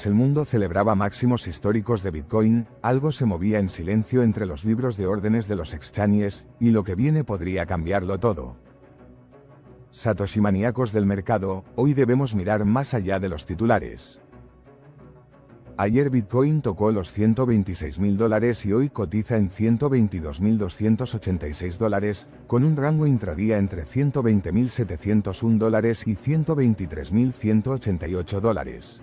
Mientras el mundo celebraba máximos históricos de Bitcoin, algo se movía en silencio entre los libros de órdenes de los exchanges, y lo que viene podría cambiarlo todo. Satoshi maníacos del mercado, hoy debemos mirar más allá de los titulares. Ayer Bitcoin tocó los $126.000 y hoy cotiza en $122.286, con un rango intradía entre $120.701 y $123.188.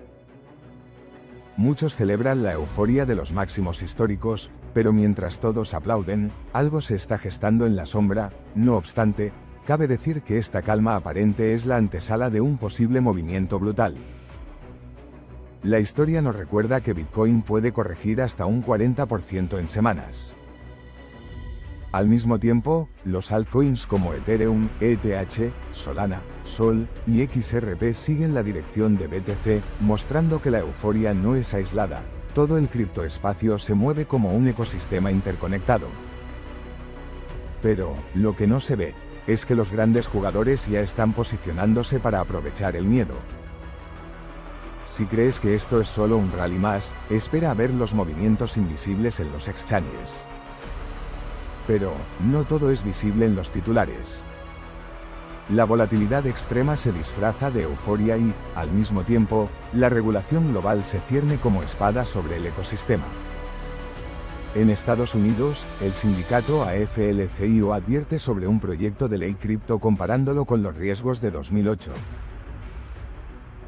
Muchos celebran la euforia de los máximos históricos, pero mientras todos aplauden, algo se está gestando en la sombra. No obstante, cabe decir que esta calma aparente es la antesala de un posible movimiento brutal. La historia nos recuerda que Bitcoin puede corregir hasta un 40% en semanas. Al mismo tiempo, los altcoins como Ethereum, ETH, Solana, Sol y XRP siguen la dirección de BTC, mostrando que la euforia no es aislada. Todo el criptoespacio se mueve como un ecosistema interconectado. Pero, lo que no se ve, es que los grandes jugadores ya están posicionándose para aprovechar el miedo. Si crees que esto es solo un rally más, espera a ver los movimientos invisibles en los exchanges. Pero, no todo es visible en los titulares. La volatilidad extrema se disfraza de euforia y, al mismo tiempo, la regulación global se cierne como espada sobre el ecosistema. En Estados Unidos, el sindicato AFL-CIO advierte sobre un proyecto de ley cripto comparándolo con los riesgos de 2008.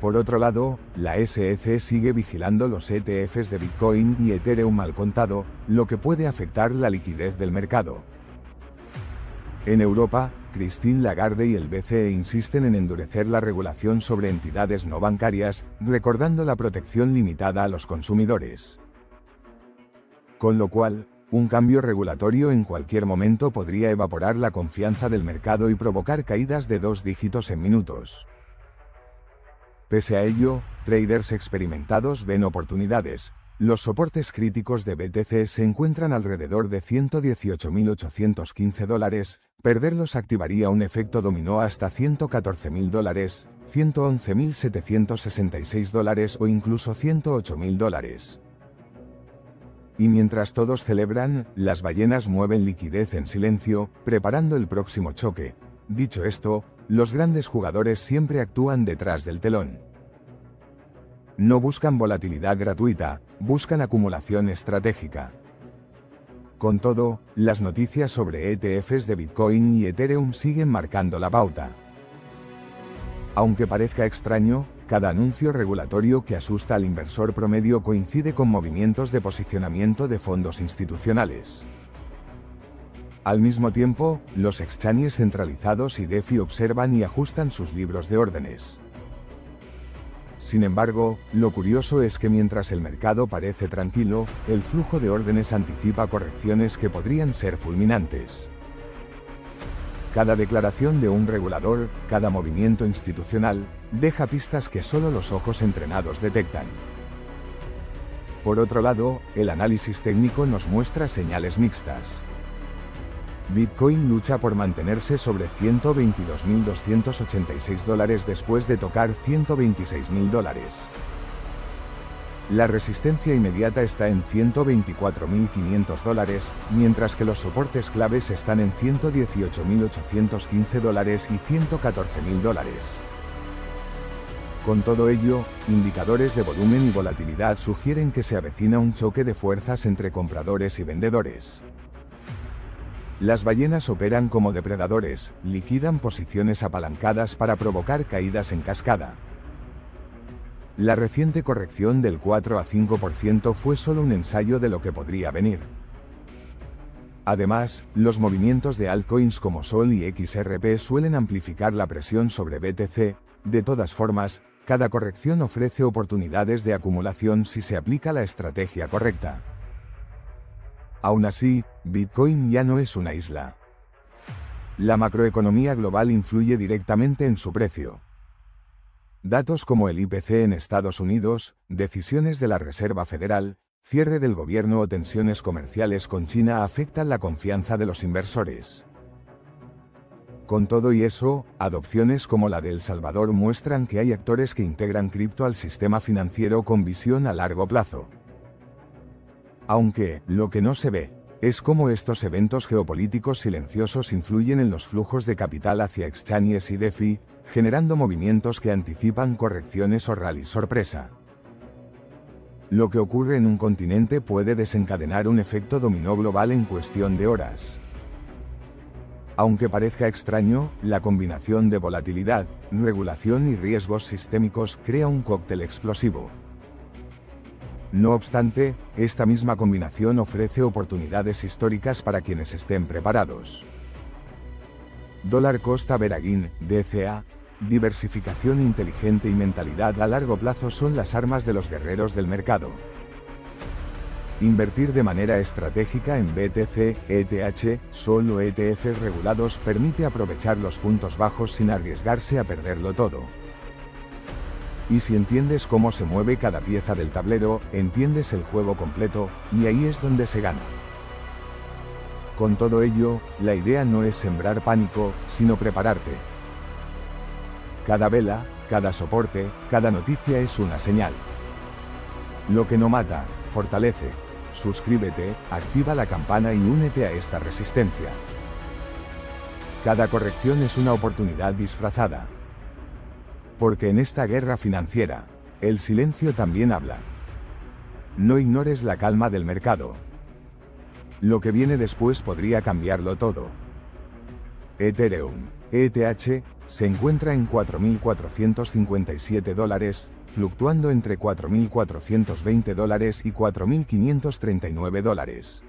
Por otro lado, la SEC sigue vigilando los ETFs de Bitcoin y Ethereum al contado, lo que puede afectar la liquidez del mercado. En Europa, Christine Lagarde y el BCE insisten en endurecer la regulación sobre entidades no bancarias, recordando la protección limitada a los consumidores. Con lo cual, un cambio regulatorio en cualquier momento podría evaporar la confianza del mercado y provocar caídas de 2 dígitos en minutos. Pese a ello, traders experimentados ven oportunidades. Los soportes críticos de BTC se encuentran alrededor de $118.815. Perderlos activaría un efecto dominó hasta $114.000, $111.766 o incluso $108.000. Y mientras todos celebran, las ballenas mueven liquidez en silencio, preparando el próximo choque. Dicho esto, los grandes jugadores siempre actúan detrás del telón. No buscan volatilidad gratuita, buscan acumulación estratégica. Con todo, las noticias sobre ETFs de Bitcoin y Ethereum siguen marcando la pauta. Aunque parezca extraño, cada anuncio regulatorio que asusta al inversor promedio coincide con movimientos de posicionamiento de fondos institucionales. Al mismo tiempo, los exchanges centralizados y DeFi observan y ajustan sus libros de órdenes. Sin embargo, lo curioso es que mientras el mercado parece tranquilo, el flujo de órdenes anticipa correcciones que podrían ser fulminantes. Cada declaración de un regulador, cada movimiento institucional, deja pistas que solo los ojos entrenados detectan. Por otro lado, el análisis técnico nos muestra señales mixtas. Bitcoin lucha por mantenerse sobre $122.286 después de tocar $126.000. La resistencia inmediata está en $124.500, mientras que los soportes claves están en $118.815 y $114.000. Con todo ello, indicadores de volumen y volatilidad sugieren que se avecina un choque de fuerzas entre compradores y vendedores. Las ballenas operan como depredadores, liquidan posiciones apalancadas para provocar caídas en cascada. La reciente corrección del 4 a 5% fue solo un ensayo de lo que podría venir. Además, los movimientos de altcoins como Sol y XRP suelen amplificar la presión sobre BTC. De todas formas, cada corrección ofrece oportunidades de acumulación si se aplica la estrategia correcta. Aún así, Bitcoin ya no es una isla. La macroeconomía global influye directamente en su precio. Datos como el IPC en Estados Unidos, decisiones de la Reserva Federal, cierre del gobierno o tensiones comerciales con China afectan la confianza de los inversores. Con todo y eso, adopciones como la de El Salvador muestran que hay actores que integran cripto al sistema financiero con visión a largo plazo. Aunque, lo que no se ve, es cómo estos eventos geopolíticos silenciosos influyen en los flujos de capital hacia exchanges y DeFi, generando movimientos que anticipan correcciones o rallies sorpresa. Lo que ocurre en un continente puede desencadenar un efecto dominó global en cuestión de horas. Aunque parezca extraño, la combinación de volatilidad, regulación y riesgos sistémicos crea un cóctel explosivo. No obstante, esta misma combinación ofrece oportunidades históricas para quienes estén preparados. Dólar cost averaging, DCA, diversificación inteligente y mentalidad a largo plazo son las armas de los guerreros del mercado. Invertir de manera estratégica en BTC, ETH, SOL o ETFs regulados permite aprovechar los puntos bajos sin arriesgarse a perderlo todo. Y si entiendes cómo se mueve cada pieza del tablero, entiendes el juego completo, y ahí es donde se gana. Con todo ello, la idea no es sembrar pánico, sino prepararte. Cada vela, cada soporte, cada noticia es una señal. Lo que no mata, fortalece. Suscríbete, activa la campana y únete a esta resistencia. Cada corrección es una oportunidad disfrazada. Porque en esta guerra financiera, el silencio también habla. No ignores la calma del mercado. Lo que viene después podría cambiarlo todo. Ethereum, ETH, se encuentra en $4.457, fluctuando entre $4.420 y $4.539.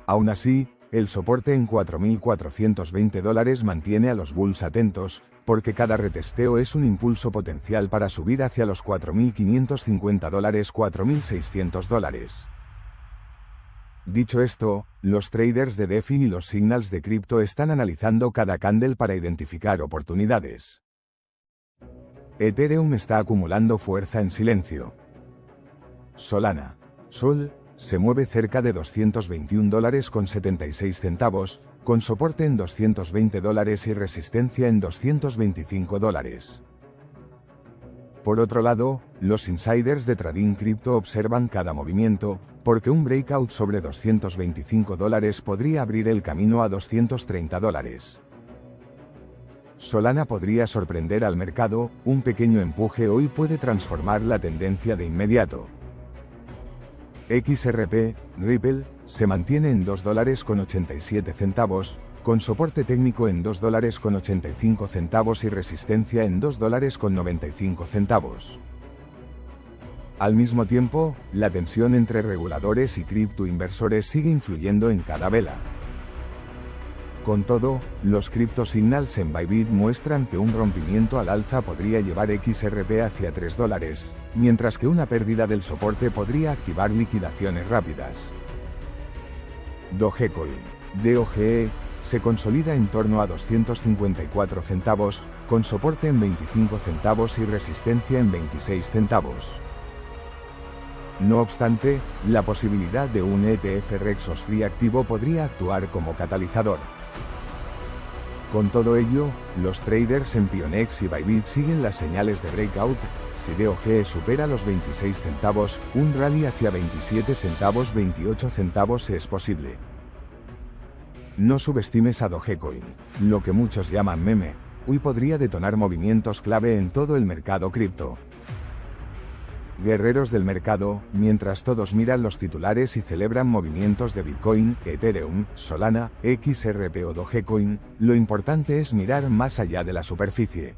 Aún así, el soporte en $4.420 mantiene a los bulls atentos, porque cada retesteo es un impulso potencial para subir hacia los $4.550, $4.600. Dicho esto, los traders de DeFi y los signals de cripto están analizando cada candle para identificar oportunidades. Ethereum está acumulando fuerza en silencio. Solana, SOL, se mueve cerca de $221,76, con soporte en $220 y resistencia en $225. Por otro lado, los insiders de Trading Crypto observan cada movimiento, porque un breakout sobre $225 podría abrir el camino a $230. Solana podría sorprender al mercado, un pequeño empuje hoy puede transformar la tendencia de inmediato. XRP, Ripple, se mantiene en $2.87, con soporte técnico en $2.85 y resistencia en $2.95. Al mismo tiempo, la tensión entre reguladores y criptoinversores sigue influyendo en cada vela. Con todo, los crypto signals en Bybit muestran que un rompimiento al alza podría llevar XRP hacia $3, mientras que una pérdida del soporte podría activar liquidaciones rápidas. Dogecoin, DOGE, se consolida en torno a 254 centavos, con soporte en 25 centavos y resistencia en 26 centavos. No obstante, la posibilidad de un ETF Rexos Free activo podría actuar como catalizador. Con todo ello, los traders en Pionex y Bybit siguen las señales de breakout. Si DOGE supera los 26 centavos, un rally hacia 27 centavos, 28 centavos es posible. No subestimes a Dogecoin, lo que muchos llaman meme, hoy podría detonar movimientos clave en todo el mercado cripto. Guerreros del mercado, mientras todos miran los titulares y celebran movimientos de Bitcoin, Ethereum, Solana, XRP o Dogecoin, lo importante es mirar más allá de la superficie.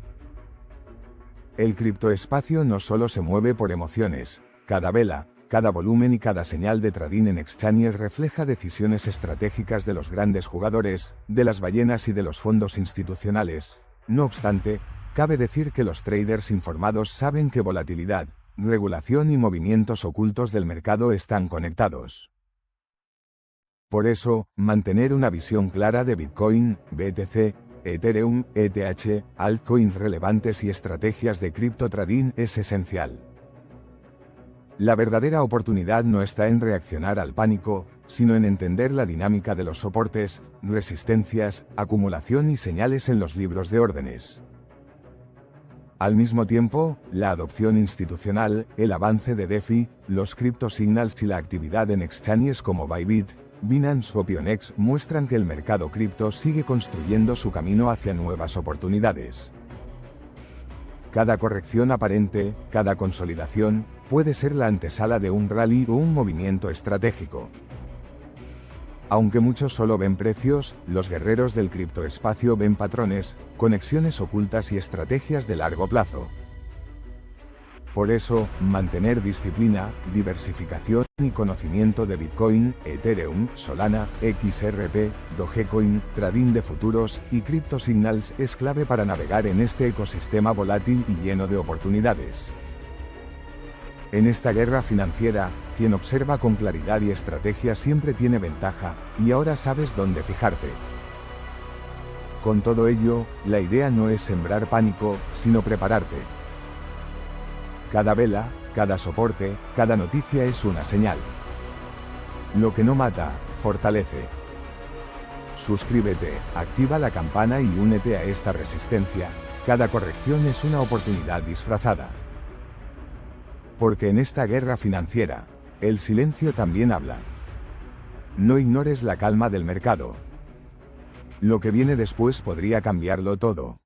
El criptoespacio no solo se mueve por emociones, cada vela, cada volumen y cada señal de trading en exchanges refleja decisiones estratégicas de los grandes jugadores, de las ballenas y de los fondos institucionales. No obstante, cabe decir que los traders informados saben que volatilidad, regulación y movimientos ocultos del mercado están conectados. Por eso, mantener una visión clara de Bitcoin, BTC, Ethereum, ETH, altcoins relevantes y estrategias de cripto trading es esencial. La verdadera oportunidad no está en reaccionar al pánico, sino en entender la dinámica de los soportes, resistencias, acumulación y señales en los libros de órdenes. Al mismo tiempo, la adopción institucional, el avance de DeFi, los cryptosignals y la actividad en exchanges como Bybit, Binance o Pionex muestran que el mercado cripto sigue construyendo su camino hacia nuevas oportunidades. Cada corrección aparente, cada consolidación, puede ser la antesala de un rally o un movimiento estratégico. Aunque muchos solo ven precios, los guerreros del criptoespacio ven patrones, conexiones ocultas y estrategias de largo plazo. Por eso, mantener disciplina, diversificación y conocimiento de Bitcoin, Ethereum, Solana, XRP, Dogecoin, trading de futuros y cryptosignals es clave para navegar en este ecosistema volátil y lleno de oportunidades. En esta guerra financiera, quien observa con claridad y estrategia siempre tiene ventaja, y ahora sabes dónde fijarte. Con todo ello, la idea no es sembrar pánico, sino prepararte. Cada vela, cada soporte, cada noticia es una señal. Lo que no mata, fortalece. Suscríbete, activa la campana y únete a esta resistencia. Cada corrección es una oportunidad disfrazada. Porque en esta guerra financiera, el silencio también habla. No ignores la calma del mercado. Lo que viene después podría cambiarlo todo.